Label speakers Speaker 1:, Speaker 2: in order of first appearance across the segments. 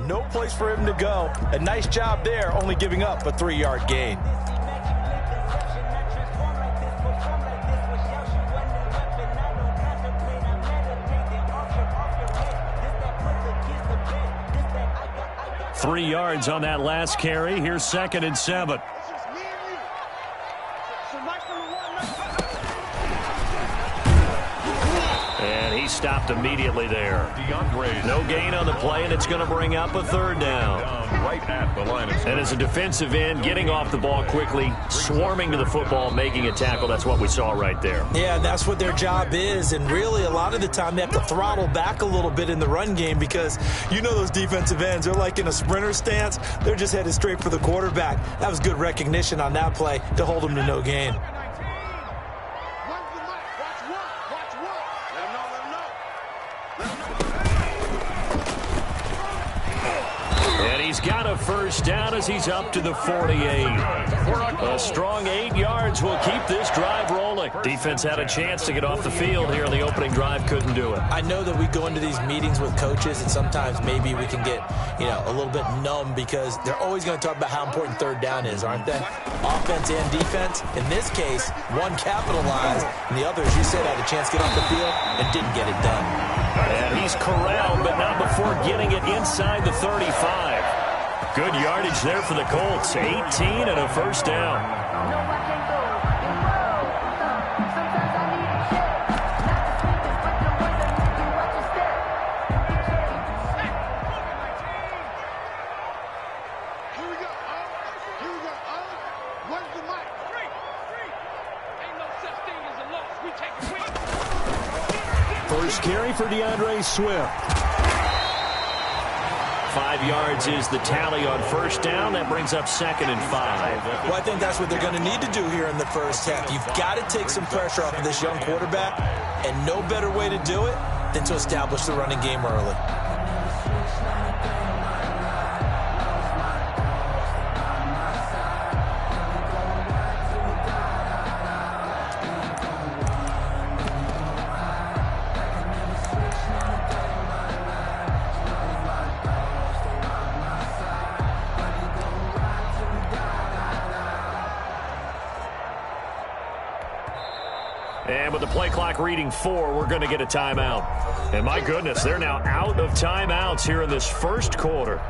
Speaker 1: No place for him to go. A nice job there, only giving up a 3-yard gain.
Speaker 2: Three yards on that last carry. Here's 2nd and 7. And he stopped immediately there. No gain on the play, and it's going to bring up a 3rd down.
Speaker 3: Right at the line of scrimmage.
Speaker 2: And as a defensive end, getting off the ball quickly, swarming to the football, making a tackle, that's what we saw right there.
Speaker 1: Yeah, that's what their job is, and really a lot of the time they have to throttle back a little bit in the run game because you know those defensive ends, they're like in a sprinter stance. They're just headed straight for the quarterback. That was good recognition on that play to hold them to no gain.
Speaker 2: He's got a 1st down as he's up to the 48. A strong 8 yards will keep this drive rolling. Defense had a chance to get off the field here on the opening drive, couldn't do it.
Speaker 1: I know that we go into these meetings with coaches, and sometimes maybe we can get, a little bit numb because they're always going to talk about how important 3rd down is, aren't they? Offense and defense. In this case, one capitalized, and the other, as you said, had a chance to get off the field and didn't get it done.
Speaker 2: And he's corralled, but not before getting it inside the 35. Good yardage there for the Colts. 18 and a 1st down. First carry for DeAndre Swift. 5 yards is the tally on 1st down. That brings up 2nd and 5.
Speaker 1: Well, I think that's what they're going to need to do here in the first half. You've got to take some pressure off of this young quarterback, and no better way to do it than to establish the running game early.
Speaker 2: And with the play clock reading 4, we're going to get a timeout. And my goodness, they're now out of timeouts here in this first quarter.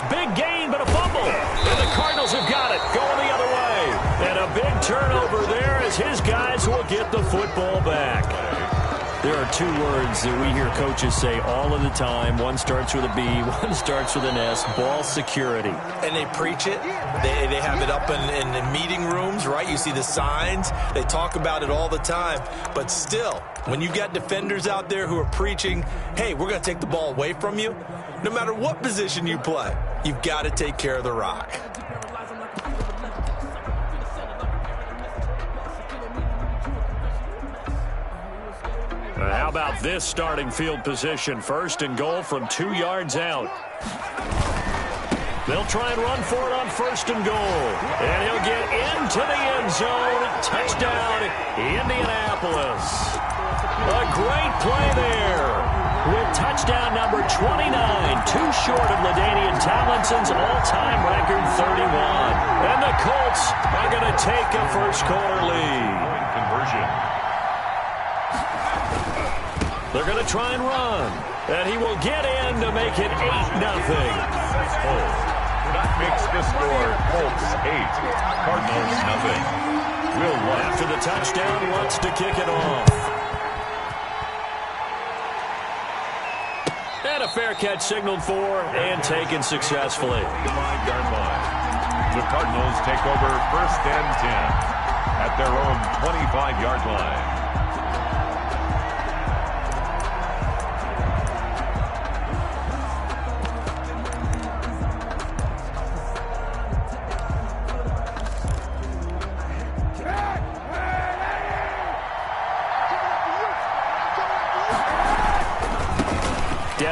Speaker 2: Big gain, but a fumble. And the Cardinals have got it. Going the other way. And a big turnover there as his guys will get the football back. There are 2 words that we hear coaches say all of the time. One starts with a B, one starts with an S. Ball security.
Speaker 1: And they preach it. They have it up in the meeting rooms, right? You see the signs. They talk about it all the time. But still, when you've got defenders out there who are preaching, hey, we're going to take the ball away from you, no matter what position you play, you've got to take care of the rock.
Speaker 2: How about this starting field position? 1st and goal from 2 yards out. They'll try and run for it on 1st and goal. And he'll get into the end zone. Touchdown, Indianapolis. A great play there. With touchdown number 29, too short of LaDainian Tomlinson's all-time record 31. And the Colts are going to take a first quarter lead.
Speaker 3: Conversion.
Speaker 2: They're going to try and run. And he will get in to make it 8-0.
Speaker 3: That makes the score Colts 8, Cardinals 0. Will Lutz,
Speaker 2: after the touchdown, wants to kick it off. And a fair catch signaled for and taken successfully.
Speaker 3: The 5-yard line. The Cardinals take over 1st and 10 at their own 25-yard line.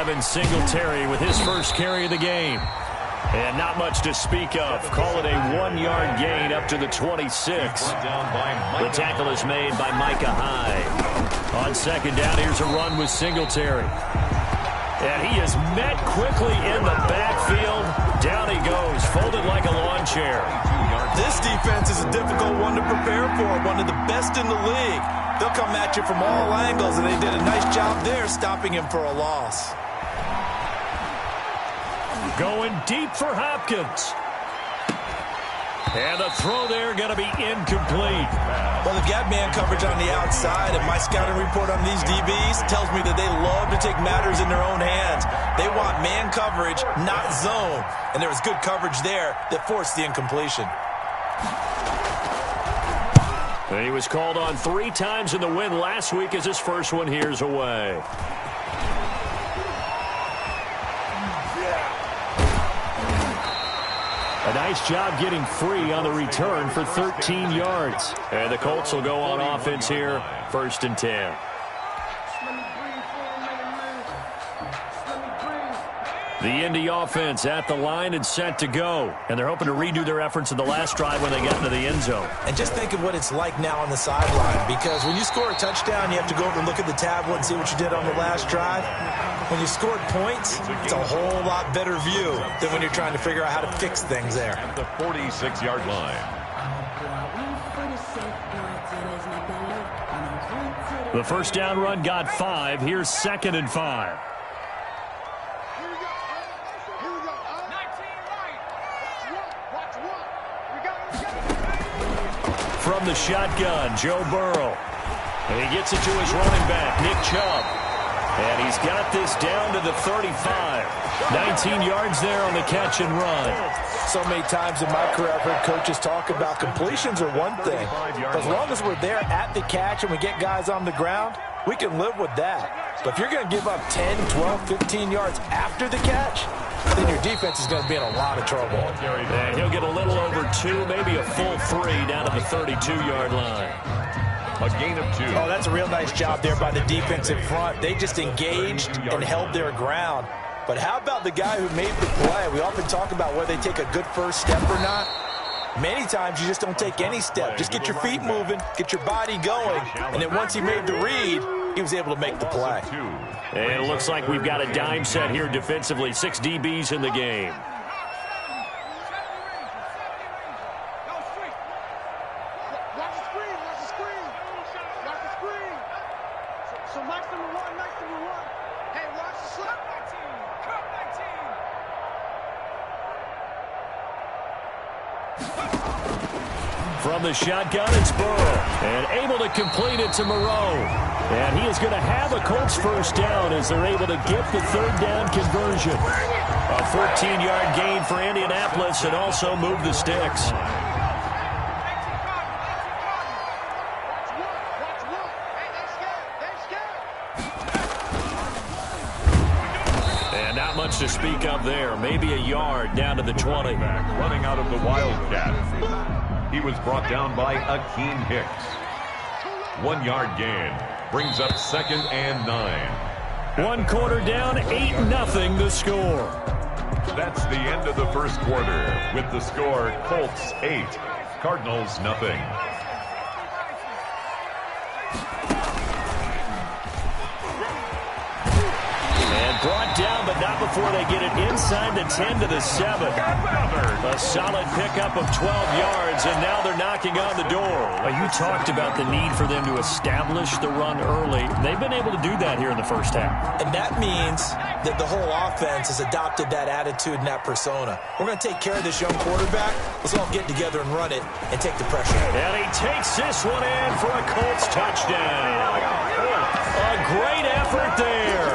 Speaker 2: Devin Singletary with his first carry of the game. And not much to speak of. Call it a 1-yard gain up to the 26. The tackle is made by Micah Hyde. On second down, here's a run with Singletary. And he is met quickly in the backfield. Down he goes, folded like a lawn chair.
Speaker 1: This defense is a difficult one to prepare for, one of the best in the league. They'll come at you from all angles, and they did a nice job there stopping him for a loss.
Speaker 2: Going deep for Hopkins. And the throw there going to be incomplete.
Speaker 1: Well, they've got man coverage on the outside, and my scouting report on these DBs tells me that they love to take matters in their own hands. They want man coverage, not zone. And there was good coverage there that forced the incompletion.
Speaker 2: And he was called on 3 times in the win last week as his first one here's away. A nice job getting free on the return for 13 yards. And the Colts will go on offense here, 1st and 10. The Indy offense at the line and set to go. And they're hoping to redo their efforts in the last drive when they got into the end zone.
Speaker 1: And just think of what it's like now on the sideline, because when you score a touchdown, you have to go over and look at the tablet and see what you did on the last drive. When you scored points, it's a whole lot better view than when you're trying to figure out how to fix things there.
Speaker 3: At the 46-yard line.
Speaker 2: The first down run got 5. Here's 2nd and 5. From the shotgun, Joe Burrow. And he gets it to his running back, Nick Chubb. And he's got this down to the 35. 19 yards there on the catch and run.
Speaker 1: So many times in my career, I've heard coaches talk about completions are one thing. But as long as we're there at the catch and we get guys on the ground, we can live with that. But if you're going to give up 10, 12, 15 yards after the catch, then your defense is going to be in a lot of trouble.
Speaker 2: And he'll get a little over 2, maybe a full 3 down to the 32-yard line.
Speaker 3: A gain of 2.
Speaker 1: Oh, that's a real nice job there by the defensive front. They just engaged and held their ground. But how about the guy who made the play? We often talk about whether they take a good first step or not. Many times you just don't take any step. Just get your feet moving, get your body going, and then once he made the read, he was able to make the play.
Speaker 2: And it looks like we've got a dime set here defensively. 6 DBs in the game. From the shotgun, it's Burrow. And able to complete it to Moreau. And he is going to have a Colts first down as they're able to get the 3rd down conversion. A 14-yard gain for Indianapolis and also move the sticks. And not much to speak of there. Maybe a yard down to the 20.
Speaker 3: Running out of the Wildcat. He was brought down by Akeem Hicks. 1-yard gain. Brings up 2nd and 9.
Speaker 2: 1 quarter down, 8-0 the score.
Speaker 3: That's the end of the first quarter. With the score, Colts 8, Cardinals nothing.
Speaker 2: Brought down, but not before they get it inside the 10 to the 7. A solid pickup of 12 yards, and now they're knocking on the door. Well, you talked about the need for them to establish the run early. They've been able to do that here in the first half.
Speaker 1: And that means that the whole offense has adopted that attitude and that persona. We're going to take care of this young quarterback. Let's all get together and run it and take the pressure.
Speaker 2: And he takes this one in for a Colts touchdown. A great effort there.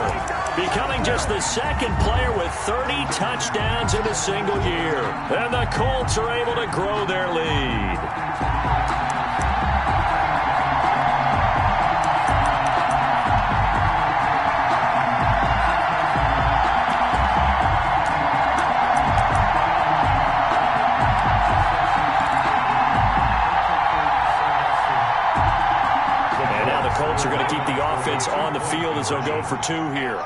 Speaker 2: Becoming just the 2nd player with 30 touchdowns in a single year. And the Colts are able to grow their lead. And now the Colts are going to keep the offense on the field as they'll go for 2 here.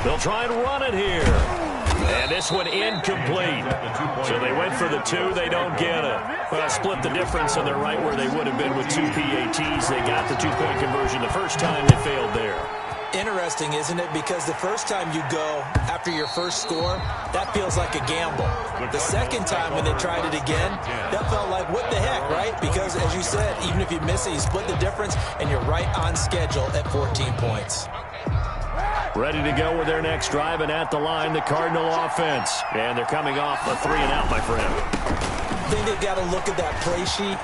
Speaker 2: They'll try and run it here. And this one incomplete. So they went for the 2. They don't get it. Well, split the difference, and they're right where they would have been with 2 PATs. They got the 2-point conversion the first time. They failed there.
Speaker 1: Interesting, isn't it? Because the first time you go after your first score, that feels like a gamble. The second time when they tried it again, that felt like, what the heck, right? Because, as you said, even if you miss it, you split the difference, and you're right on schedule at 14 points.
Speaker 2: Ready to go with their next drive, and at the line, the Cardinal offense. And they're coming off a 3-and-out, my friend.
Speaker 1: I think they've got to look at that play sheet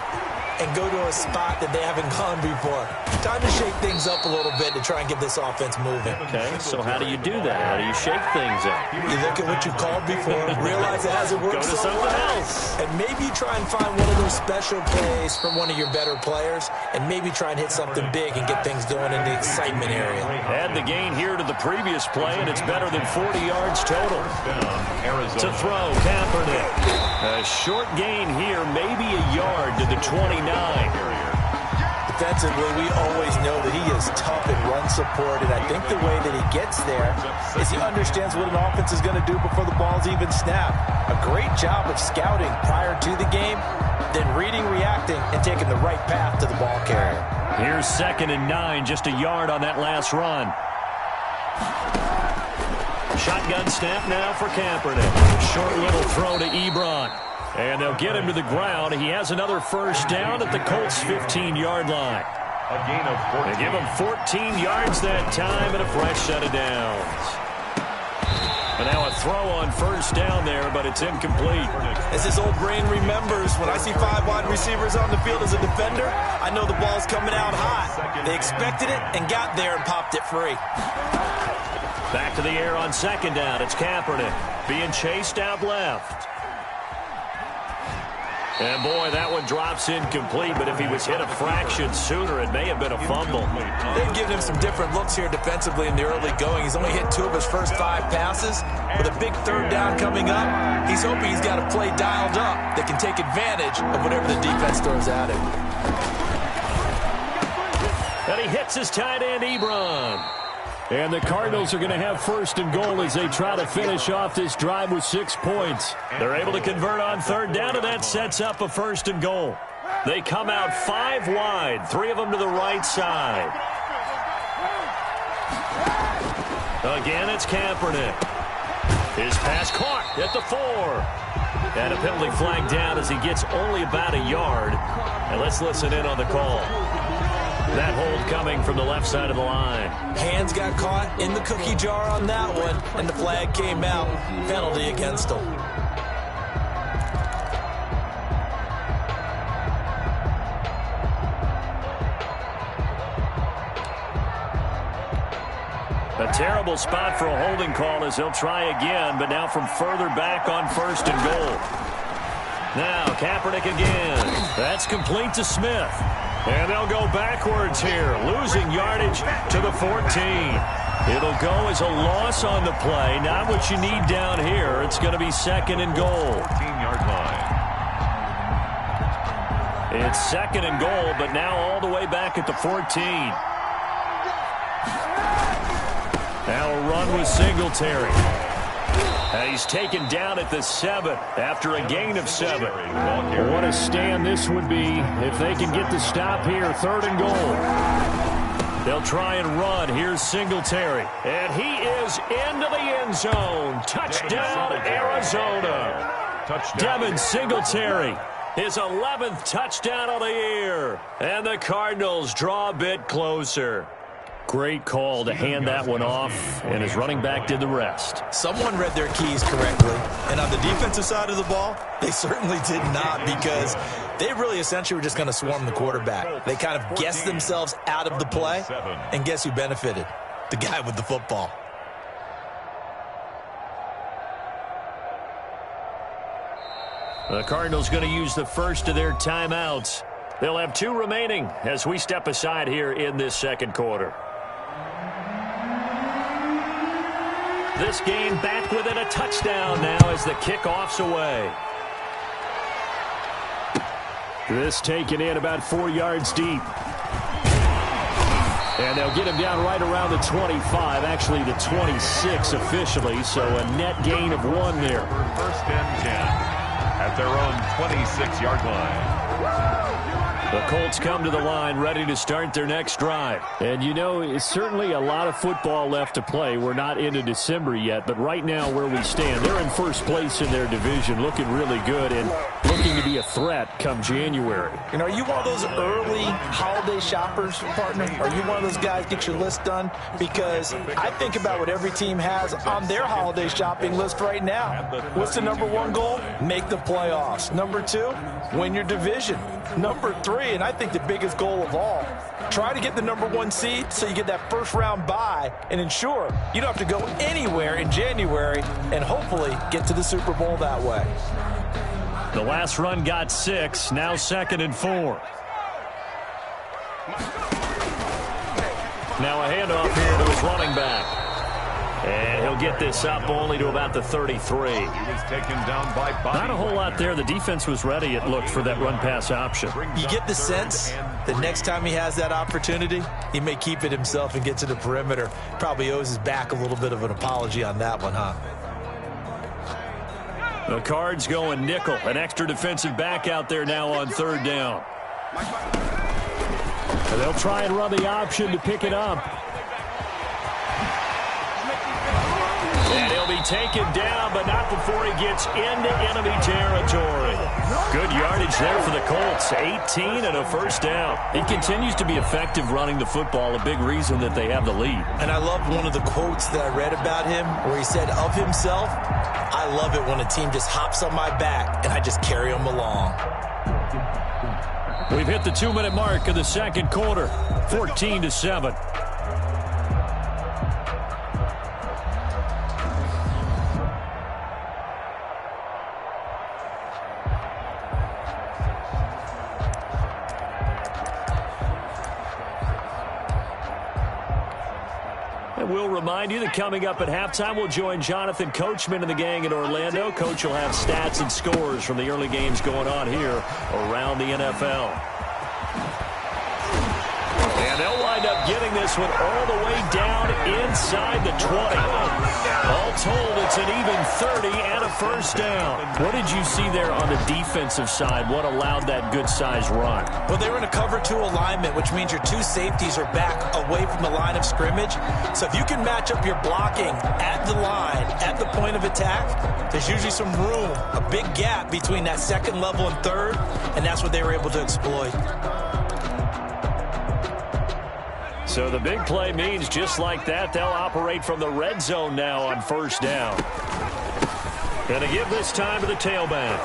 Speaker 1: and go to a spot that they haven't gone before. Time to shake things up a little bit to try and get this offense moving.
Speaker 2: Okay, so how do you do that? How do you shake things up?
Speaker 1: You look at what you called before, realize it hasn't worked
Speaker 2: so
Speaker 1: something
Speaker 2: well.
Speaker 1: else. And maybe try and find one of those special plays from one of your better players, and maybe try and hit something big and get things going in the excitement area.
Speaker 2: Add the gain here to the previous play, and it's better than 40 yards total. To throw, Kaepernick. A short gain here, maybe a yard to the 29.
Speaker 1: Defensively, we always know that he is tough in run support, and I think the way that he gets there is he understands what an offense is going to do before the ball's even snapped. A great job of scouting prior to the game, then reading, reacting, and taking the right path to the ball carrier.
Speaker 2: Here's 2nd and 9, just a yard on that last run. Shotgun snap now for Kaepernick. Short little throw to Ebron. And they'll get him to the ground. He has another first down at the Colts' 15-yard line.
Speaker 3: A gain of 14.
Speaker 2: They give him 14 yards that time and a fresh set of downs. And now a throw on first down there, but it's incomplete.
Speaker 1: As his old brain remembers, when I see 5 wide receivers on the field as a defender, I know the ball's coming out hot. They expected it and got there and popped it free.
Speaker 2: Back to the air on 2nd down. It's Kaepernick being chased out left. And, boy, that one drops incomplete, but if he was hit a fraction sooner, it may have been a fumble.
Speaker 1: They've given him some different looks here defensively in the early going. He's only hit 2 of his first 5 passes. With a big 3rd down coming up, he's hoping he's got a play dialed up that can take advantage of whatever the defense throws at him.
Speaker 2: And he hits his tight end, Ebron. And the Cardinals are going to have 1st and goal as they try to finish off this drive with 6 points. They're able to convert on 3rd down, and that sets up a 1st and goal. They come out 5 wide, 3 of them to the right side. Again, it's Kaepernick. His pass caught at the 4. And a penalty flag down as he gets only about a yard. And let's listen in on the call. That hold coming from the left side of the line.
Speaker 1: Hands got caught in the cookie jar on that one, and the flag came out. Penalty against him.
Speaker 2: A terrible spot for a holding call as he'll try again, but now from further back on 1st and goal. Now Kaepernick again. That's complete to Smith. And they'll go backwards here, losing yardage to the 14. It'll go as a loss on the play. Not what you need down here. It's going to be 2nd and goal.
Speaker 3: 14-yard line.
Speaker 2: It's 2nd and goal, but now all the way back at the 14. Now a run with Singletary. He's taken down at the 7 after a gain of 7. What a stand this would be if they can get the stop here. 3rd and goal. They'll try and run. Here's Singletary. And he is into the end zone. Touchdown, Arizona. Devin Singletary. His 11th touchdown of the year. And the Cardinals draw a bit closer. Great call to hand that one off, and his running back did the rest.
Speaker 1: Someone read their keys correctly, and on the defensive side of the ball, they certainly did not, because they really essentially were just going to swarm the quarterback. They kind of guessed themselves out of the play, and guess who benefited? The guy with the football.
Speaker 2: The Cardinals going to use the first of their timeouts. They'll have 2 remaining as we step aside here in this 2nd quarter. This game back within a touchdown now as the kickoff's away. This taken in about 4 yards deep. And they'll get him down right around the 25, actually the 26 officially, so a net gain of 1 there.
Speaker 3: First and 10 at their own 26-yard line.
Speaker 2: The Colts come to the line ready to start their next drive. And, you know, it's certainly a lot of football left to play. We're not into December yet, but right now where we stand, they're in first place in their division, looking really good and looking to be a threat come January.
Speaker 1: You know, are you one of those early holiday shoppers, partner? Are you one of those guys get your list done? Because I think about what every team has on their holiday shopping list right now. What's the number 1 goal? Make the playoffs. Number 2, win your division. Number 3, and I think the biggest goal of all, try to get the number 1 seed so you get that first round bye and ensure you don't have to go anywhere in January and hopefully get to the Super Bowl that way.
Speaker 2: The last run got 6, now 2nd and 4. Now a handoff here to his running back. And he'll get this up only to about the 33.
Speaker 3: He was taken down by body.
Speaker 2: Not a whole lot there. The defense was ready, it looked, for that run-pass option.
Speaker 1: You get the sense that next time he has that opportunity, he may keep it himself and get to the perimeter. Probably owes his back a little bit of an apology on that one, huh?
Speaker 2: The Cards going nickel. An extra defensive back out there now on 3rd down. And they'll try and run the option to pick it up. And he'll be taken down, but not before he gets into enemy territory. Good yardage there for the Colts. 18 and a first down. He continues to be effective running the football, a big reason that they have the lead.
Speaker 1: And I love one of the quotes that I read about him where he said of himself, I love it when a team just hops on my back and I just carry them along.
Speaker 2: We've hit the 2-minute mark of the 2nd quarter, 14-7. We'll remind you that coming up at halftime, we'll join Jonathan Coachman and the gang in Orlando. Coach will have stats and scores from the early games going on here around the NFL. And they'll wind up getting this one all the way down inside the 20. All told, it's an even 30 and a first down. What did you see there on the defensive side? What allowed that good-sized run?
Speaker 1: Well, they were in a cover 2 alignment, which means your 2 safeties are back away from the line of scrimmage. So if you can match up your blocking at the line, at the point of attack, there's usually some room, a big gap between that 2nd level and 3rd, and that's what they were able to exploit.
Speaker 2: So the big play means just like that, they'll operate from the red zone now on first down. Going to give this time to the tailback.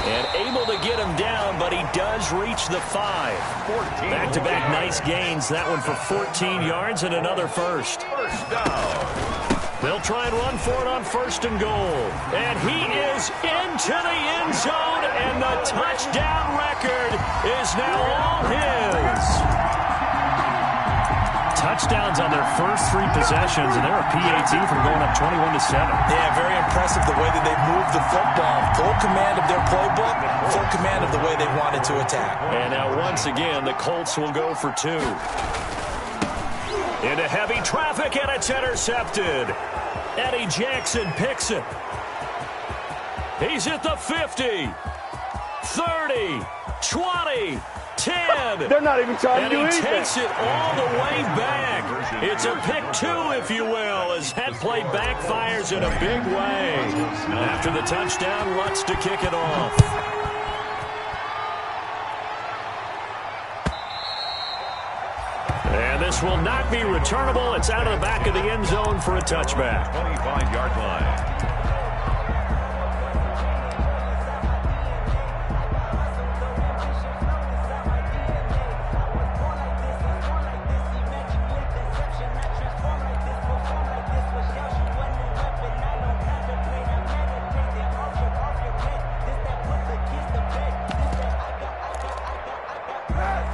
Speaker 2: And able to get him down, but he does reach the 5. Back-to-back nice gains. That one for 14 yards and another first.
Speaker 3: First down.
Speaker 2: They'll try and run for it on 1st and goal. And he is into the end zone, and the touchdown record is now all his. Touchdowns on their first 3 possessions, and they're a PAT from going up 21-7.
Speaker 1: Yeah, very impressive the way that they moved the football. Full command of their playbook, full command of the way they wanted to attack.
Speaker 2: And now once again, the Colts will go for 2. Into heavy traffic, and it's intercepted. Eddie Jackson picks it. He's at the 50, 30, 20, 10.
Speaker 4: They're not even trying to do anything.
Speaker 2: And he takes it all the way back. It's a pick 2, if you will, as that play backfires in a big way. After the touchdown, Lutz to kick it off. And this will not be returnable. It's out of the back of the end zone for a touchback.
Speaker 3: 25-yard line.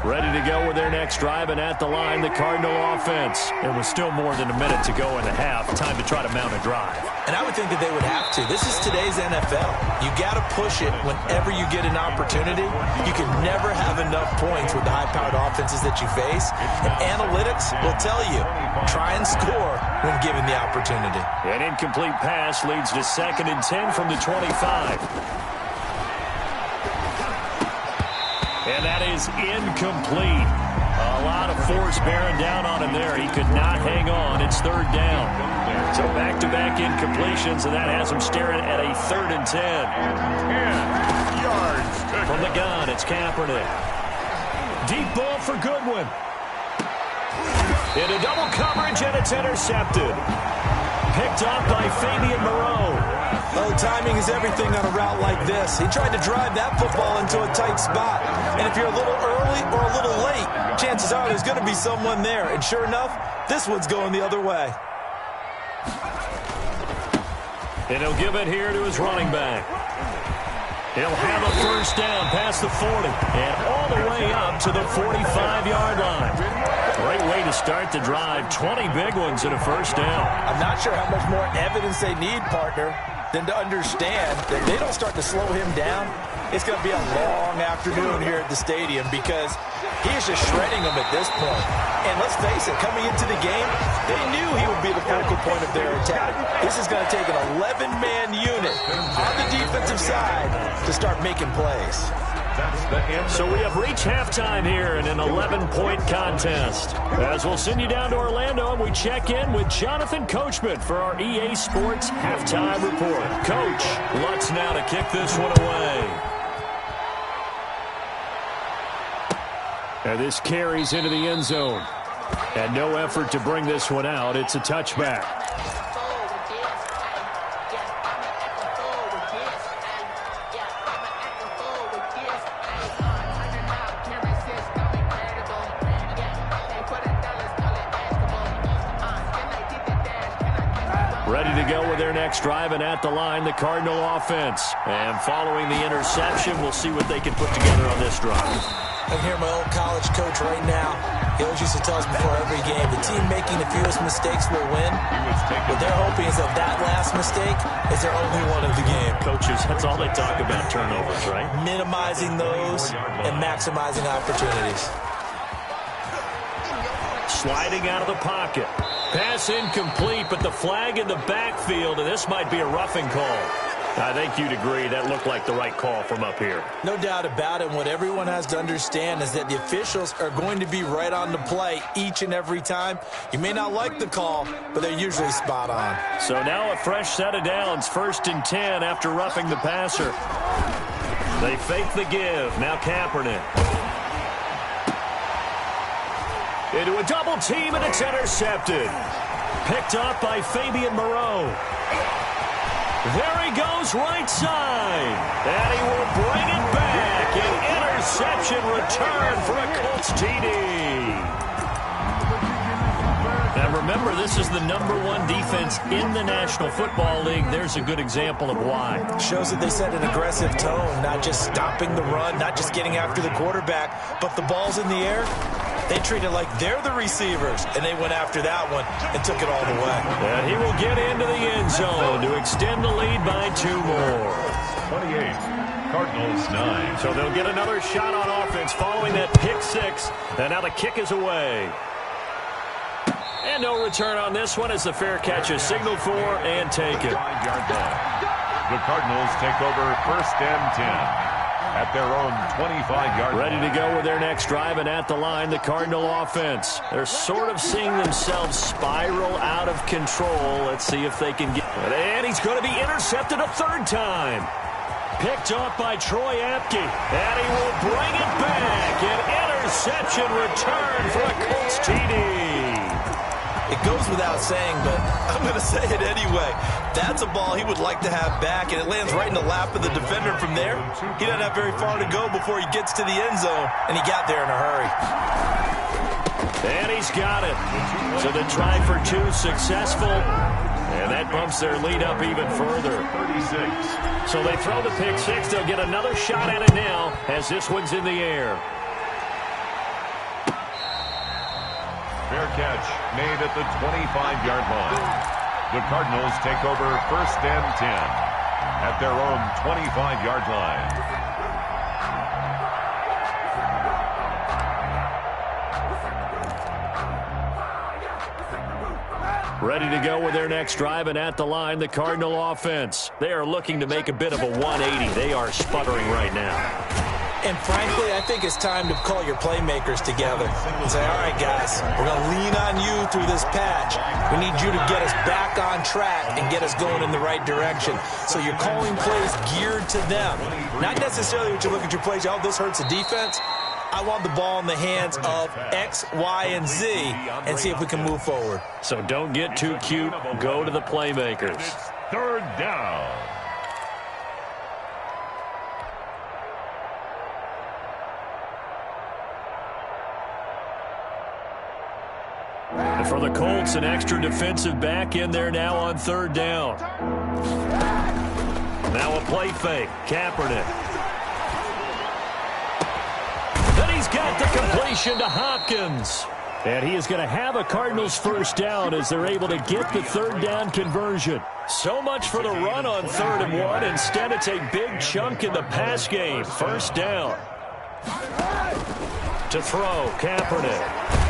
Speaker 2: Ready to go with their next drive, and at the line, the Cardinal offense. It was still more than a minute to go in the half. Time to try to mount a drive.
Speaker 1: And I would think that they would have to. This is today's NFL. You got to push it whenever you get an opportunity. You can never have enough points with the high-powered offenses that you face. And analytics will tell you, try and score when given the opportunity.
Speaker 2: An incomplete pass leads to 2nd and 10 from the 25. And that is incomplete. A lot of force bearing down on him there. He could not hang on. It's 3rd down. So back-to-back incompletions, and that has him staring at a 3rd and 10.
Speaker 3: 10 yards.
Speaker 2: From the gun, it's Kaepernick. Deep ball for Goodwin. Into double coverage, and it's intercepted. Picked off by Fabian Moreau.
Speaker 1: Oh, timing is everything on a route like this. He tried to drive that football into a tight spot. And if you're a little early or a little late, chances are there's going to be someone there. And sure enough, this one's going the other way.
Speaker 2: And he'll give it here to his running back. He'll have a 1st down past the 40 and all the way up to the 45-yard line. Great way to start the drive. 20 big ones and a 1st down.
Speaker 1: I'm not sure how much more evidence they need, partner, than to understand that they don't start to slow him down. It's going to be a long afternoon here at the stadium because he is just shredding them at this point. And let's face it, coming into the game, they knew he would be the focal point of their attack. This is going to take an 11-man unit on the defensive side to start making plays.
Speaker 2: So we have reached halftime here in an 11-point contest. As we'll send you down to Orlando, and we check in with Jonathan Coachman for our EA Sports Halftime Report. Coach, Lutz now to kick this one away. And this carries into the end zone. And no effort to bring this one out. It's a touchback. Ready to go with their next drive, and at the line, the Cardinal offense. And following the interception, we'll see what they can put together on this drive.
Speaker 1: I can hear my old college coach right now. He always used to tell us before every game, the team making the fewest mistakes will win. What they're hoping is that that last mistake is their only one of the game.
Speaker 2: Coaches, that's all they talk about, turnovers, right?
Speaker 1: Minimizing those and maximizing opportunities.
Speaker 2: Sliding out of the pocket. Pass incomplete, but the flag in the backfield, and this might be a roughing call. I think you'd agree that looked like the right call from up here.
Speaker 1: No doubt about it. What everyone has to understand is that the officials are going to be right on the play each and every time. You may not like the call, but they're usually spot on.
Speaker 2: So now a fresh set of downs, 1st and 10 after roughing the passer. They fake the give. Now Kaepernick. Into a double team, and it's intercepted. Picked up by Fabian Moreau. There he goes, right side. And he will bring it back. An interception return for a Colts TD. Now remember, this is the #1 defense in the National Football League. There's a good example of why.
Speaker 1: Shows that they set an aggressive tone, not just stopping the run, not just getting after the quarterback, but the ball's in the air. They treat it like they're the receivers, and they went after that one and took it all the way.
Speaker 2: And he will get into the end zone to extend the lead by 2 more.
Speaker 3: 28, Cardinals 9.
Speaker 2: So they'll get another shot on offense following that pick 6. And now the kick is away. And no return on this one as the fair catch is signaled for and taken.
Speaker 3: 5-yard line. The Cardinals take over 1st and 10. At their own 25-yard line.
Speaker 2: Ready to go with their next drive, and at the line, the Cardinal offense. They're sort of seeing themselves spiral out of control. Let's see if they can get... And he's going to be intercepted a 3rd time. Picked off by Troy Apke. And he will bring it back. An interception return for a Colts TD.
Speaker 1: It goes without saying, but I'm going to say it anyway. That's a ball he would like to have back, and it lands right in the lap of the defender from there. He doesn't have very far to go before he gets to the end zone, and he got there in a hurry.
Speaker 2: And he's got it. So the try for 2 successful, and that bumps their lead up even further.
Speaker 3: 36.
Speaker 2: So they throw the pick 6. They'll get another shot at it now as this one's in the air.
Speaker 3: catch made at the 25-yard line. The Cardinals take over 1st and 10 at their own 25-yard line.
Speaker 2: Ready to go with their next drive, and at the line, the Cardinal offense. They are looking to make a bit of a 180. They are sputtering right now.
Speaker 1: And frankly, I think it's time to call your playmakers together and say, all right, guys, we're going to lean on you through this patch. We need you to get us back on track and get us going in the right direction. So you're calling plays geared to them. Not necessarily what you look at your plays, oh, this hurts the defense. I want the ball in the hands of X, Y, and Z and see if we can move forward.
Speaker 2: So don't get too cute. Go to the playmakers.
Speaker 3: It's 3rd down.
Speaker 2: And for the Colts, an extra defensive back in there now on 3rd down. Now a play fake. Kaepernick. Got the completion to Hopkins. And he is going to have a Cardinals 1st down as they're able to get the 3rd down conversion. So much for the run on 3rd and 1. Instead, it's a big chunk in the pass game. 1st down. To throw, Kaepernick.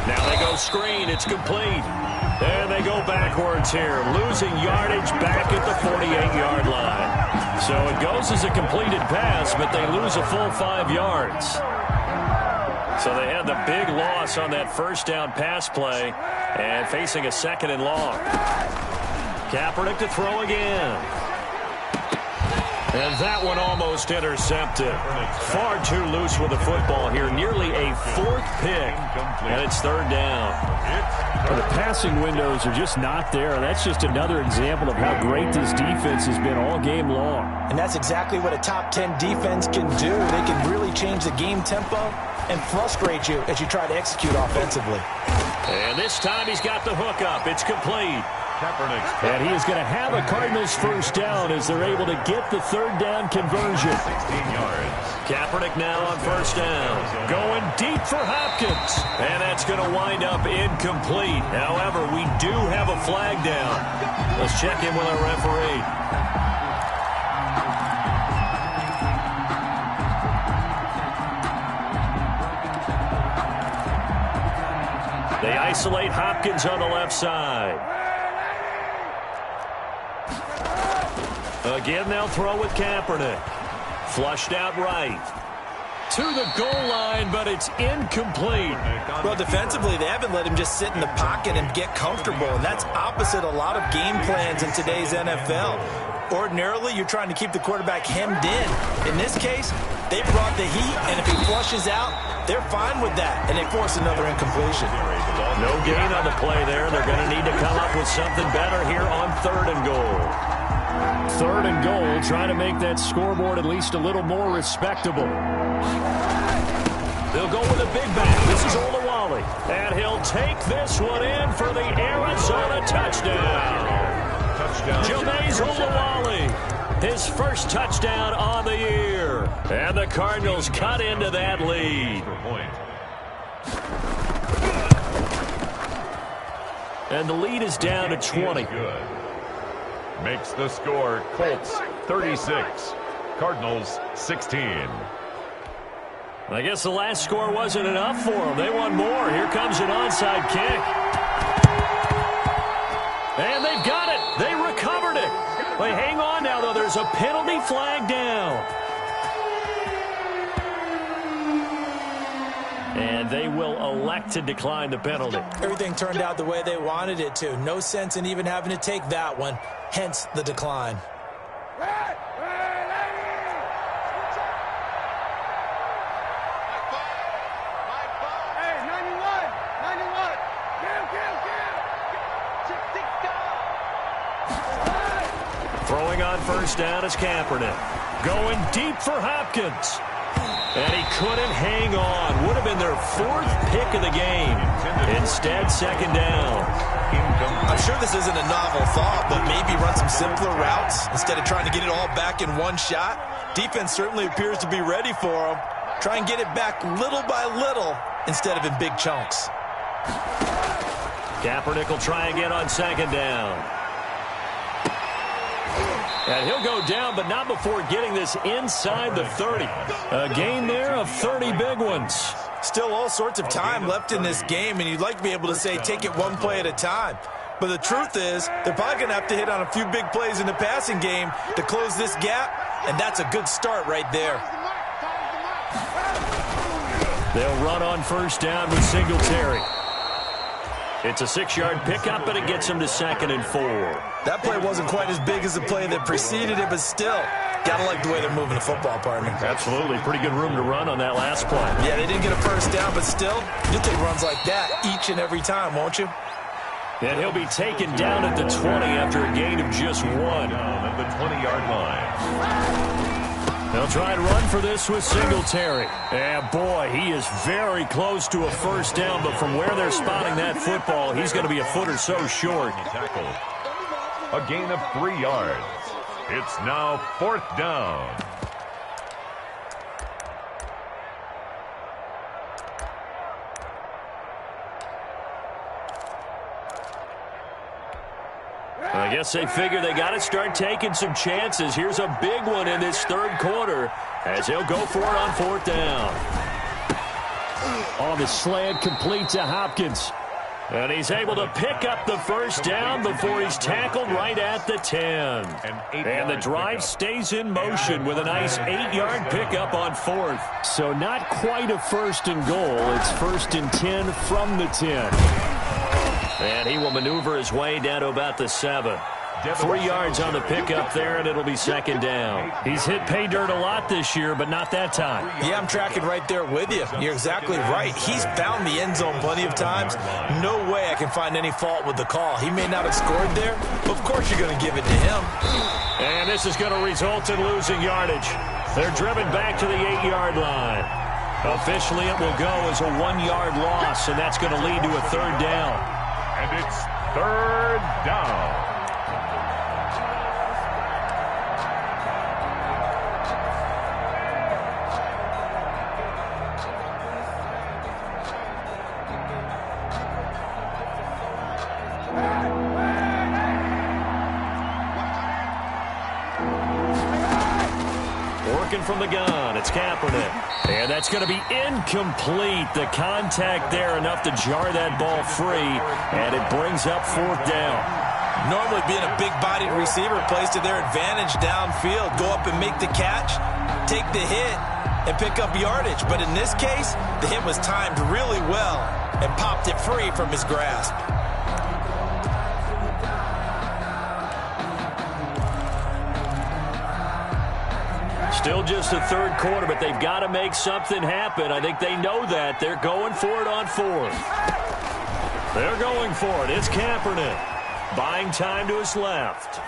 Speaker 2: Now they go screen. It's complete. And they go backwards here. Losing yardage back at the 48-yard line. So it goes as a completed pass, but they lose a full 5 yards. So they had the big loss on that 1st down pass play and facing a 2nd and long. Kaepernick to throw again. And that one almost intercepted. Far too loose with the football here. Nearly a 4th pick. And it's 3rd down.
Speaker 4: Well, the passing windows are just not there. That's just another example of how great this defense has been all game long.
Speaker 1: And that's exactly what a top 10 defense can do. They can really change the game tempo and frustrate you as you try to execute offensively.
Speaker 2: And this time he's got the hook up. It's complete.
Speaker 4: And he is going to have a Cardinals 1st down as they're able to get the 3rd down conversion.
Speaker 3: 16 yards.
Speaker 2: Kaepernick now on 1st down. Going deep for Hopkins. And that's going to wind up incomplete. However, we do have a flag down. Let's check in with our referee. They isolate Hopkins on the left side. Again, they'll throw with Kaepernick. Flushed out right. To the goal line, but it's incomplete.
Speaker 1: Well, defensively, they haven't let him just sit in the pocket and get comfortable, and that's opposite a lot of game plans in today's NFL. Ordinarily, you're trying to keep the quarterback hemmed in. In this case, they brought the heat, and if he flushes out, they're fine with that, and they force another incompletion.
Speaker 2: No gain on the play there. They're going to need to come up with something better here on 3rd and goal.
Speaker 4: 3rd and goal, trying to make that scoreboard at least a little more respectable.
Speaker 2: They'll go with a big back. This is Olawale. And he'll take this one in for the Arizona touchdown. Jameis Olawale, his 1st touchdown on the year. And the Cardinals cut into that lead. And the lead is down to 20.
Speaker 3: Makes the score Colts 36, Cardinals 16.
Speaker 2: I guess the last score wasn't enough for them. They want more. Here comes an onside kick. And they've got it. They recovered it. They hang on now, though. There's a penalty flag down. And they will elect to decline the penalty.
Speaker 1: Everything turned out the way they wanted it to. No sense in even having to take that one. Hence the decline.
Speaker 2: Throwing on 1st down is Kaepernick. Going deep for Hopkins. And he couldn't hang on. Would have been their 4th pick of the game. Instead, 2nd down.
Speaker 1: I'm sure this isn't a novel thought, but maybe run some simpler routes instead of trying to get it all back in one shot. Defense certainly appears to be ready for them. Try and get it back little by little instead of in big chunks.
Speaker 2: Kaepernick will try again on second down. And he'll go down, but not before getting this inside the 30. A gain there of 30 big ones.
Speaker 1: Still all sorts of time left in this game, and you'd like to be able to say take it one play at a time. But the truth is, they're probably going to have to hit on a few big plays in the passing game to close this gap, and that's a good start right there.
Speaker 2: They'll run on first down with Singletary. It's a 6-yard pickup, but it gets him to 2nd and 4.
Speaker 1: That play wasn't quite as big as the play that preceded it, but still, gotta like the way they're moving the football, partner.
Speaker 2: Absolutely. Pretty good room to run on that last play.
Speaker 1: Yeah, they didn't get a first down, but still, you'll take runs like that each and every time, won't you?
Speaker 2: And he'll be taken down at the 20 after a gain of just 1.
Speaker 3: Down at the 20-yard line.
Speaker 2: They'll try and run for this with Singletary. And boy, he is very close to a first down, but from where they're spotting that football, he's going to be a foot or so short.
Speaker 3: Tackle. A gain of 3 yards. It's now 4th down.
Speaker 2: I guess they figure they got to start taking some chances. Here's a big one in this 3rd quarter as he'll go for it on 4th down.
Speaker 4: On the slant, complete to Hopkins.
Speaker 2: And he's able to pick up the first down before he's tackled right at the 10. And the drive stays in motion with a nice 8-yard pickup on 4th.
Speaker 4: So not quite a 1st and goal. It's 1st and 10 from the 10.
Speaker 2: And he will maneuver his way down to about the 7. 3 yards on the pickup there, and it'll be 2nd down.
Speaker 4: He's hit pay dirt a lot this year, but not that time.
Speaker 1: Yeah, I'm tracking right there with you. You're exactly right. He's found the end zone plenty of times. No way I can find any fault with the call. He may not have scored there, but of course you're going to give it to him.
Speaker 2: And this is going to result in losing yardage. They're driven back to the 8-yard line. Officially, it will go as a 1-yard loss, and that's going to lead to a 3rd down.
Speaker 3: And it's 3rd down.
Speaker 2: Working from the gun, it's Kaepernick. And that's going to be incomplete. The contact there enough to jar that ball free, and it brings up 4th down.
Speaker 1: Normally being a big-bodied receiver plays to their advantage downfield. Go up and make the catch, take the hit, and pick up yardage. But in this case, the hit was timed really well and popped it free from his grasp.
Speaker 2: Still just the 3rd quarter, but they've got to make something happen. I think they know that. They're going for it on 4th. They're going for it. It's Kaepernick. Buying time to his left.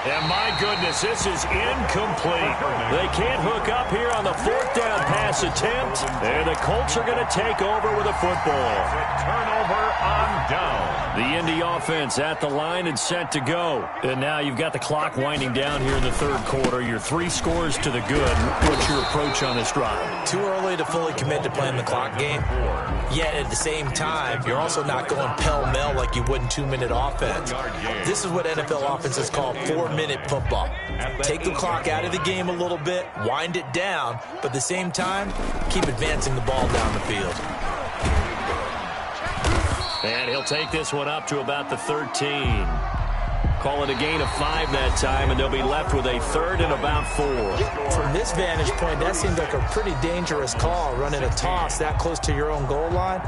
Speaker 2: And my goodness, this is incomplete. They can't hook up here on the 4th down pass attempt. And the Colts are going to take over with a football.
Speaker 3: Turnover on down.
Speaker 2: The Indy offense at the line and set to go. And now you've got the clock winding down here in the 3rd quarter. You're 3 scores to the good. What's your approach on this drive?
Speaker 1: Too early to fully commit to playing the clock game. Yet at the same time, you're also not going pell-mell like you would in 2-minute offense. This is what NFL offenses call 4-minute football. Take the clock out of the game a little bit, wind it down, but at the same time, keep advancing the ball down the field.
Speaker 2: And he'll take this one up to about the 13. Call it a gain of 5 that time, and they'll be left with a 3rd and about 4.
Speaker 1: From this vantage point, that seems like a pretty dangerous call, running a toss that close to your own goal line.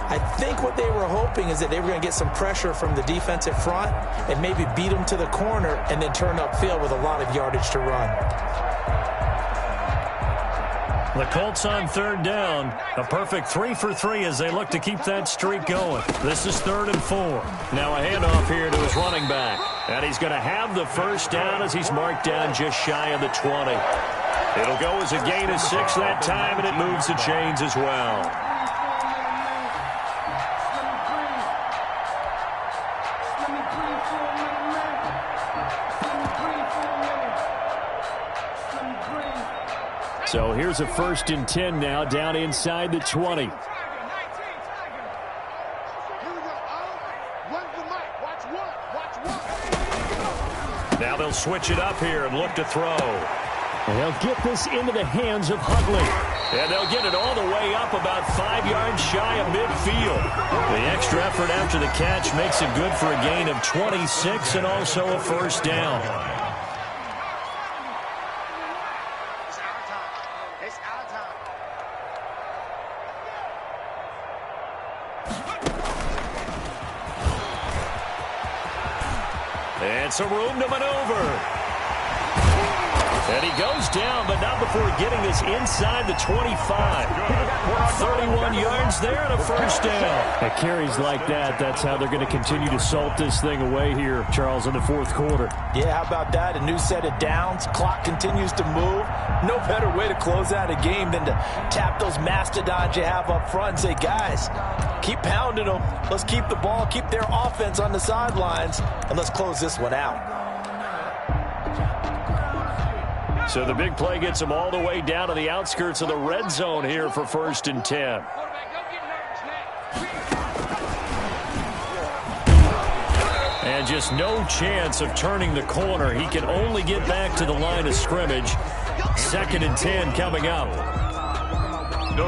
Speaker 1: I think what they were hoping is that they were going to get some pressure from the defensive front and maybe beat them to the corner and then turn upfield with a lot of yardage to run.
Speaker 2: The Colts on 3rd down. A perfect 3 for 3 as they look to keep that streak going. This is 3rd and 4. Now a handoff here to his running back. And he's going to have the first down as he's marked down just shy of the 20. It'll go as a gain of 6 that time, and it moves the chains as well.
Speaker 4: So here's a 1st and 10 now, down inside the 20.
Speaker 2: switch it up here and look to throw. And they'll get this into the hands of Huntley. And they'll get it all the way up about 5 yards shy of midfield. The extra effort after the catch makes it good for a gain of 26 and also a first down. And some room to maneuver. And he goes down, but not before getting this inside the 25. 31 yards there and a first down.
Speaker 4: At carries like that, that's how they're going to continue to salt this thing away here, Charles, in the fourth quarter.
Speaker 1: Yeah, how about that? A new set of downs. Clock continues to move. No better way to close out a game than to tap those mastodons you have up front and say, guys, keep pounding them. Let's keep the ball, keep their offense on the sidelines, and let's close this one out.
Speaker 2: So the big play gets them all the way down to the outskirts of the red zone here for 1st and 10. And just no chance of turning the corner. He can only get back to the line of scrimmage. 2nd and 10 coming up.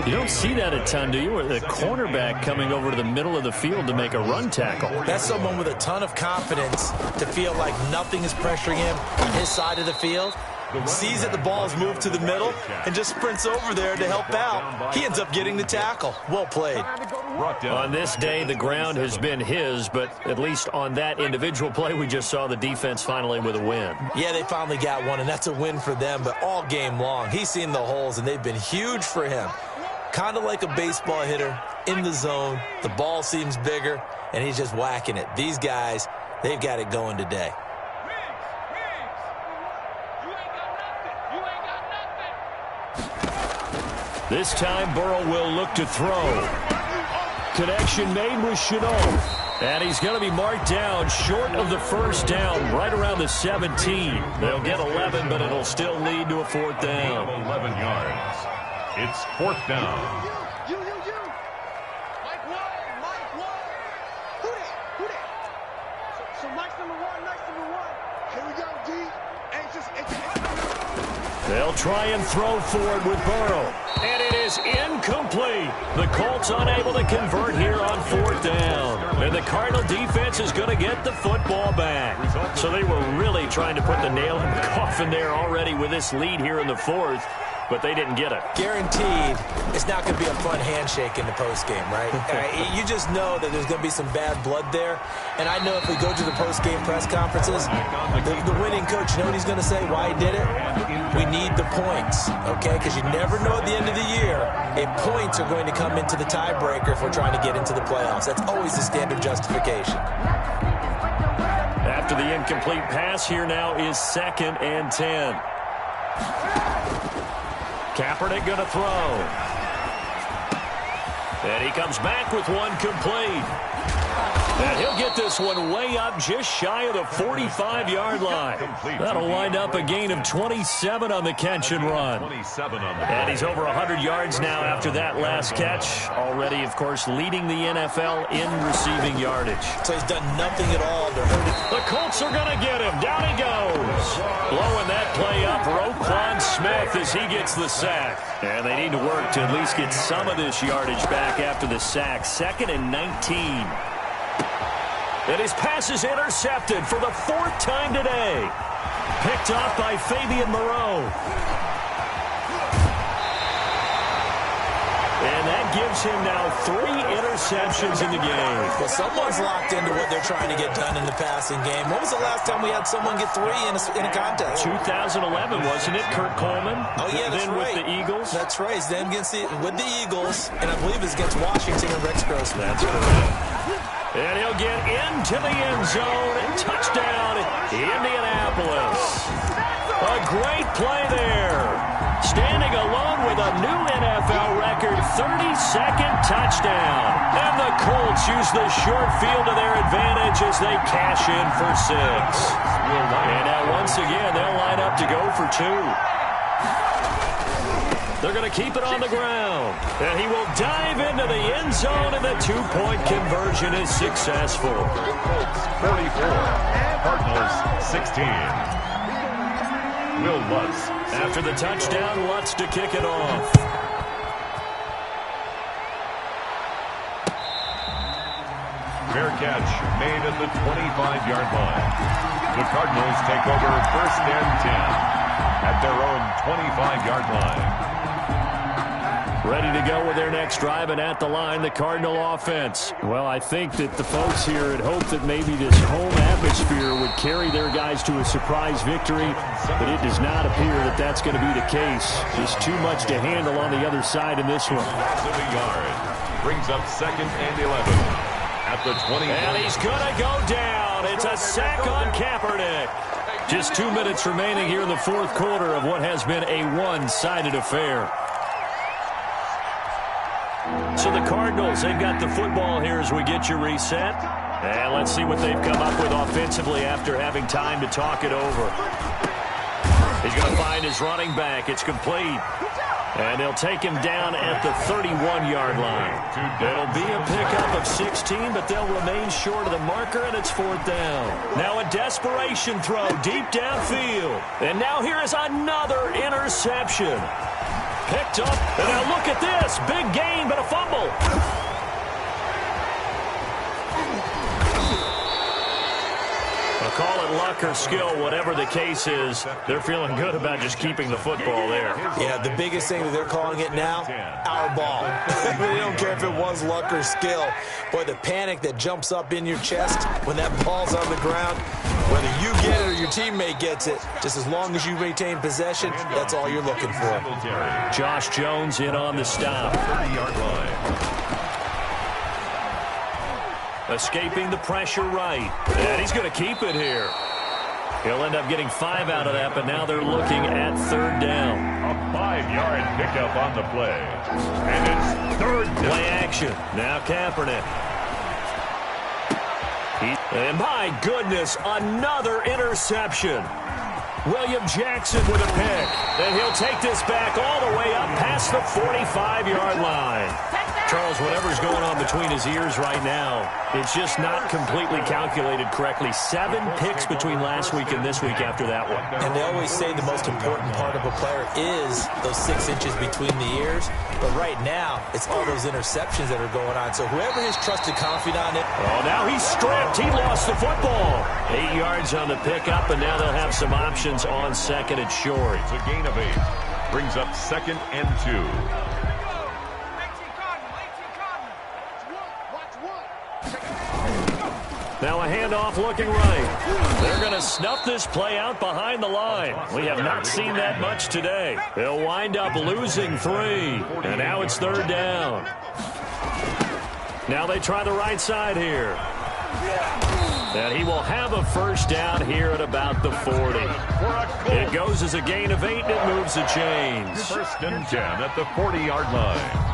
Speaker 2: You don't see that a ton, do you? Or the cornerback coming over to the middle of the field to make a run tackle.
Speaker 1: That's someone with a ton of confidence to feel like nothing is pressuring him on his side of the field. Sees that the ball is moved to the middle and just sprints over there to help out. He ends up getting the tackle. Well played.
Speaker 2: On this day, the ground has been his, but at least on that individual play, we just saw the defense finally with a win.
Speaker 1: Yeah, they finally got one, and that's a win for them, but all game long, he's seen the holes, and they've been huge for him. Kind of like a baseball hitter in the zone. The ball seems bigger, and he's just whacking it. These guys, they've got it going today.
Speaker 2: This time, Burrow will look to throw. Connection made with Chenault. And he's going to be marked down short of the first down, right around the 17. They'll get 11, but it'll still lead to a 4th down.
Speaker 3: 11 yards. It's 4th down.
Speaker 5: You. Mike one. Who that? So Mike's number one. Here we go, D. Anxious.
Speaker 2: They'll try and throw forward with Burrow. And it is incomplete. The Colts unable to convert here on 4th down. And the Cardinal defense is going to get the football back. So they were really trying to put the nail in the coffin there already with this lead here in the 4th. But they didn't get it.
Speaker 1: Guaranteed, it's not going to be a fun handshake in the postgame, right? You just know that there's going to be some bad blood there. And I know if we go to the postgame press conferences, the winning coach, you know what he's going to say, why he did it? We need the points, okay? Because you never know at the end of the year if points are going to come into the tiebreaker if we're trying to get into the playoffs. That's always the standard justification.
Speaker 2: After the incomplete pass, here now is 2nd and 10. Kaepernick going to throw. And he comes back with one complete. And he'll get this one way up just shy of the 45-yard line. That'll wind up a gain of 27 on the catch and run. And he's over 100 yards now after that last catch. Already, of course, leading the NFL in receiving yardage.
Speaker 1: So he's done nothing at all to hurt it.
Speaker 2: The Colts are going to get him. Down he goes. Blowing that play up, Roquan Smith as he gets the sack. And they need to work to at least get some of this yardage back after the sack. 2nd and 19. And his pass is intercepted for the 4th time today. Picked off by Fabian Moreau. And that gives him now 3 interceptions in the game.
Speaker 1: Well, someone's locked into what they're trying to get done in the passing game. When was the last time we had someone get 3 in a contest?
Speaker 2: 2011, wasn't it? Kurt Coleman.
Speaker 1: Oh, yeah, that's
Speaker 2: then
Speaker 1: right.
Speaker 2: With the Eagles.
Speaker 1: That's right. It's them with the Eagles, and I believe it's against Washington and Rex Grossman.
Speaker 2: That's correct. And he'll get into the end zone. Touchdown, Indianapolis. A great play there. Standing alone with a new NFL record 32nd touchdown. And the Colts use the short field to their advantage as they cash in for 6. And now once again, they'll line up to go for 2. They're going to keep it on the ground. And he will dive into the end zone, and the 2-point conversion is successful.
Speaker 3: 34, Cardinals 16. Will Lutz.
Speaker 2: After the touchdown, Lutz to kick it off.
Speaker 3: Fair catch made at the 25-yard line. The Cardinals take over 1st and 10 at their own 25-yard line.
Speaker 2: Ready to go with their next drive, and at the line, the Cardinal offense. Well, I think that the folks here had hoped that maybe this home atmosphere would carry their guys to a surprise victory, but it does not appear that that's going to be the case. Just too much to handle on the other side in this one.
Speaker 3: To the yard. Brings up 2nd and 11 at the 20.
Speaker 2: And he's going to go down. It's a sack on Kaepernick. Just 2 minutes remaining here in the fourth quarter of what has been a one-sided affair. So the Cardinals, they've got the football here as we get you reset. And let's see what they've come up with offensively after having time to talk it over. He's going to find his running back. It's complete. And they'll take him down at the 31-yard line. It'll be a pickup of 16, but they'll remain short of the marker, and it's 4th down. Now a desperation throw deep downfield. And now here is another interception. Picked up, and now look at this. Big gain, but a fumble. I'll call it luck or skill, whatever the case is. They're feeling good about just keeping the football there.
Speaker 1: Yeah, the biggest thing that they're calling it now, our ball. They don't care if it was luck or skill. Boy, the panic that jumps up in your chest when that ball's on the ground, whether you get it or your teammate gets it, just as long as you maintain possession, that's all you're looking for.
Speaker 2: Josh Jones in on the stop.
Speaker 3: 30-yard line.
Speaker 2: Escaping the pressure right. And he's going to keep it here. He'll end up getting 5 out of that, but now they're looking at 3rd down.
Speaker 3: A 5-yard pickup on the play. And it's 3rd down.
Speaker 2: Play action. Now Kaepernick. And my goodness, another interception. William Jackson with a pick. And he'll take this back all the way up past the 45-yard line. Charles, whatever's going on between his ears right now, it's just not completely calculated correctly. 7 picks between last week and this week after that one.
Speaker 1: And they always say the most important part of a player is those 6 inches between the ears. But right now, it's all those interceptions that are going on. So whoever his trusted confidant is.
Speaker 2: Oh, now he's stripped. He lost the football. 8 yards on the pickup, and now they'll have some options on 2nd and short.
Speaker 3: It's a gain of 8. Brings up 2nd and 2.
Speaker 2: Now a handoff looking right. They're going to snuff this play out behind the line. We have not seen that much today. They'll wind up losing 3. And now it's 3rd down. Now they try the right side here. And he will have a 1st down here at about the 40. It goes as a gain of 8, and it moves the chains.
Speaker 3: 1st and 10 at the 40-yard line.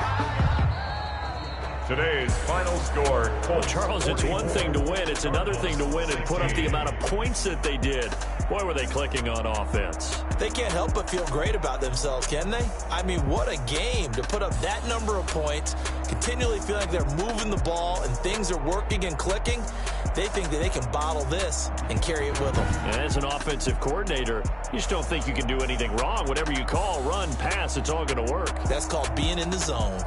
Speaker 3: Today's final score.
Speaker 2: Well, Charles, it's one thing to win. It's another thing to win and put up the amount of points that they did. Boy, were they clicking on offense.
Speaker 1: They can't help but feel great about themselves, can they? I mean, what a game to put up that number of points, continually feel like they're moving the ball and things are working and clicking. They think that they can bottle this and carry it with them.
Speaker 2: And as an offensive coordinator, you just don't think you can do anything wrong. Whatever you call, run, pass, it's all going to work.
Speaker 1: That's called being in the zone.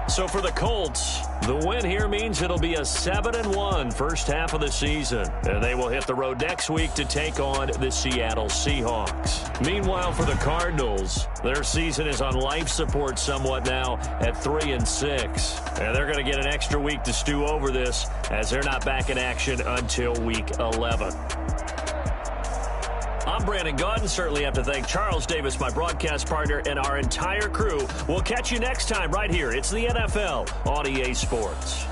Speaker 2: So for the Colts, the win here means it'll be a 7-1 first half of the season. And they will hit the road next week to take on the Seattle Seahawks. Meanwhile, for the Cardinals, their season is on life support somewhat now at 3-6. And they're going to get an extra week to stew over this as they're not back in action until week 11. I'm Brandon Gaudin. Certainly have to thank Charles Davis, my broadcast partner, and our entire crew. We'll catch you next time right here. It's the NFL on EA Sports.